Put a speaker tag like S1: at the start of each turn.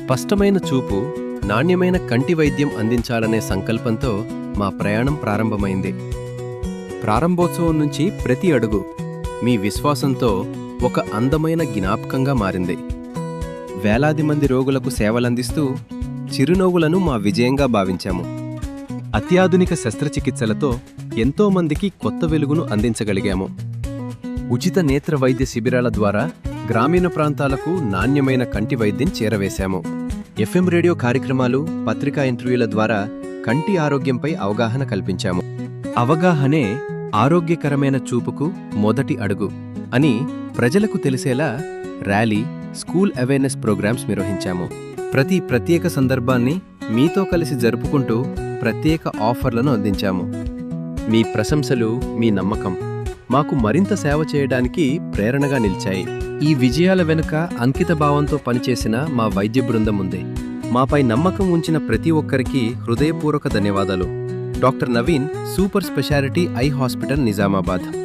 S1: స్పష్టమైన చూపు, నాణ్యమైన కంటి వైద్యం అందించాలనే సంకల్పంతో మా ప్రయాణం ప్రారంభమైంది. ప్రారంభోత్సవం నుంచి ప్రతి అడుగు మీ విశ్వాసంతో ఒక అందమైన జ్ఞాపకంగా మారింది. వేలాది మంది రోగులకు సేవలందిస్తూ చిరునవ్వులను మా విజయంగా భావించాము. అత్యాధునిక శస్త్రచికిత్సలతో ఎంతోమందికి కొత్త వెలుగును అందించగలిగాము. ఉచిత నేత్ర వైద్య శిబిరాల ద్వారా గ్రామీణ ప్రాంతాలకు నాణ్యమైన కంటి వైద్యం చేరవేశాము. ఎఫ్ఎం రేడియో కార్యక్రమాలు, పత్రికా ఇంటర్వ్యూల ద్వారా కంటి ఆరోగ్యంపై అవగాహన కల్పించాము. అవగాహనే ఆరోగ్యకరమైన చూపుకు మొదటి అడుగు అని ప్రజలకు తెలిసేలా ర్యాలీ, స్కూల్ అవేర్నెస్ ప్రోగ్రామ్స్ నిర్వహించాము. ప్రతి ప్రత్యేక సందర్భాన్ని మీతో కలిసి జరుపుకుంటూ ప్రత్యేక ఆఫర్లను అందించాము. మీ ప్రశంసలు, మీ నమ్మకం మాకు మరింత సేవ చేయడానికి ప్రేరణగా నిలిచాయి. ఈ విజయాల వెనుక అంకితభావంతో పనిచేసిన మా వైద్య బృందం ఉంది. మాపై నమ్మకం ఉంచిన ప్రతి ఒక్కరికి హృదయపూర్వక ధన్యవాదాలు. Doctor Naveen, super speciality eye hospital, Nizamabad.